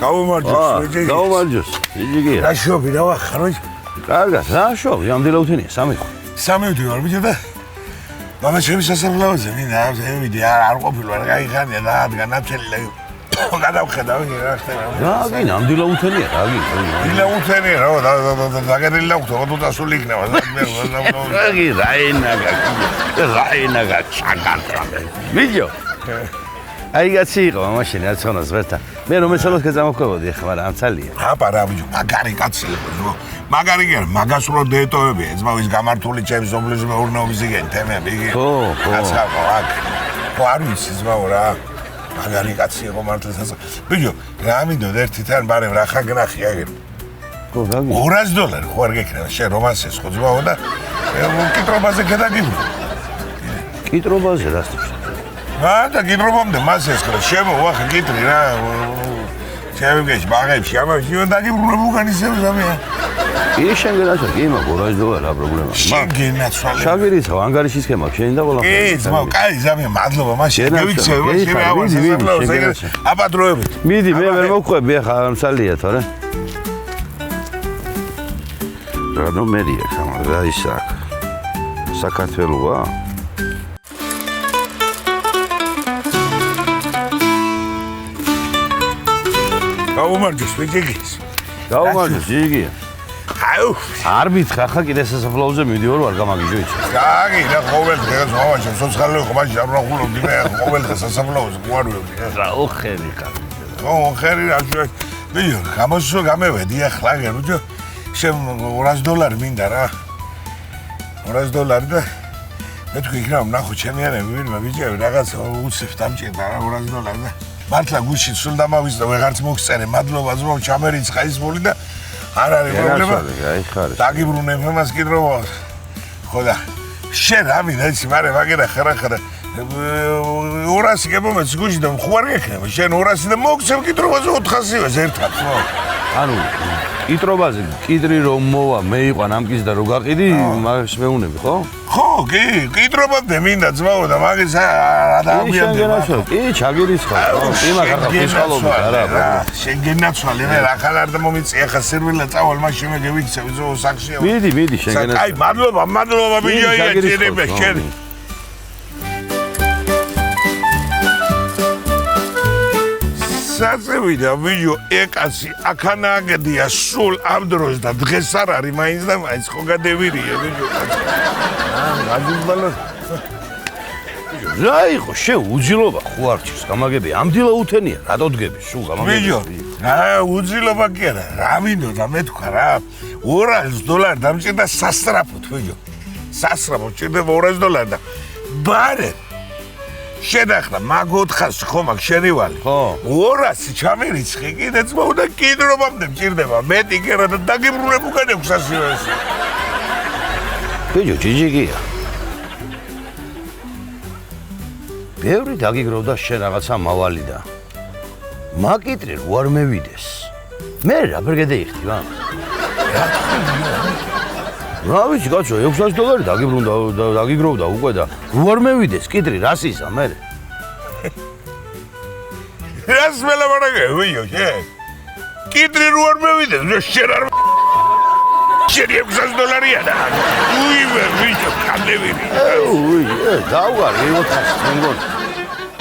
გაუმარჯოს, ბიჭი. გაუმარჯოს, ბიჭი. რა შობი, რა ვახარო? კარგად, რა შობი, ამდენ უთენია, სამი. სამი ვარ, ბიჭი და მამა ჩემი სასაფლაოზე, მინდა ევიდი არ ყოფილვარ, გაიხანია და განათელი და გადავხედავ რა ხდება. რა გინ, ამდენ უთენია, რა გინ. დილა უთენია, რა დაგერილი აქვს, ოღონდ ასული იქნება. რა გინ, რაინაგა ჩაგანტრამე. ვიდეო. აი გაცი იყო მაშინ რა ცონას ვერთა. მე რომ მეცოლოს გწამოქებოდი ახლა, მაგრამ ამცალია. აბა რა ბიჭო, მაგარი კაცი იყო. მაგარი გერ, მაგას რო დეტოები, ეძმავის გამართული ჩემს ობლიზმ მეურნეობის იგენ თემები იგი. ხო. კაცაო, აქ. ხო არ ვიცი ზმაო რა. მაგარი კაცი იყო მართლაც. ბიჭო, რა მინდოდ ერთი თან ბარემ რა ხაგნახი აგერ. ხო, რა გინ. $200 ხო არ გეკრება, შენ რომანსეს ხო ზმაო და კიტრობაზე გადაგიბრო. კიტრობაზე რას და გიდრობამდე მას ესკრა შემო ვახა გიტრი რა ჩემგეში ბაღებში ამაში დაგიბრუნებ უგანისებ ზამია კი შენ გენაცვალე კი $200 რა პრობლემაა შენ გენაცვალე შაგირის ანგარიში სქემა შენ და ყველა კი ძმაო კაი ზამია მადლობა მაშინ გევიქცე შენ ავასე აბადროებით მიდი მე ვერ მოვყვები ახლა ამსალია თორე რა ნომერია ხამა რა ისა საქართველოა გაუმარჯოს ბიჭიგის გაუმარჯოს ჯიგია აუ არ მითხა ხა კიდე სასაფლაოზე მიდიორ ვარ გამაგიჯოიჩი გაგი რა ყოველდღე მოვაჭრე სოციალური ხმაში არ ვახულობდი მე ყოველდღე სასაფლაოზე გვარვებდი რა ოხერი ხარ ო ოხერი რა შე ბიჭო გამოსო გამევედი ახლა გერ ბიჭო შენ $200 მინდა რა $200 და მე თქვი იქნებ ნახო ჩემიანები ვინმე ბიჭო რაღაცა უცებ დამჭირდა რა $200 და მართლა გუში სულ დამავის და ვეღარც მოგწერე მადლობა ზმო ჩამერიცხა ის მული და არ არის პრობლემა დაგიბრუნებ მას კიდროვა ხო და შენ ამინდა იცი მარე მაგერა ხერახერა 200 გებომეც გუში და ხوار გექნება შენ 200 და მოგცემ კიდროვაზე 400-ს ერთად ხო ანუ კიტრობაზე კიდრი რომ მოვა მე იყვან ამ კის და რო გაყიდი მას მეუნები ხო ხო კი კიტრობამდე მინდა ძმაო და მაგის რა დაამბიანდება კი ჩაგირის ხო კი მაგარ ფისკალობი არა შენ გენაცვალე მე რა ხარ და მომიწი ახლა სერვილა წავალ მაშინ მე გევიქცევ ზო საქსია მიდი შენ გენაცვალე აი მადლობა ბიჭო იაჭირებ შენ საწევიდა ვიდეო ეკაცი აქანაგდია სულ ამ დროს და დღეს არ არის მაინც და მაინც ხო გადევირია ვიდეო გადიბალო რა იყო შე უძილობა ხო არჩის გამაგები ამდილა უთენია რატო დგები სულ გამაგები ვიდეო რა უძილობა კი არა რა მინდოდა მე თქვა რა $200 დამჭირდა სასტრაფოდ ვიდეო სასტრაფოდ ჭირდება $200 და ბარე შედახლა მაგ 400 ხო მაგ შენივალი ხო 200 ჩამერიცხი კიდეც მოვდა კიდრობამდე მჭირდება მეტი კერა და დაგიბრუნებ უკან ექვსასივეს ბიჭო ჯიჯიგია ბევრი დაგიგროვდა შენ რაღაცა მავალი და მაგიტრი რო არ მევიდეს მე რა ბერგედეიხდი რა რა ვიცი კაცო $600 დაგიგროვდა უკვე და რო არ მევიდეს კიტრი რას ისა მე რას მელაბარაგე ვიო შენ კიტრი რო არ მევიდეს შენ არ შენ $600-ია და უიმე ვიო კადევირი უი დავგარი 400 მეგონა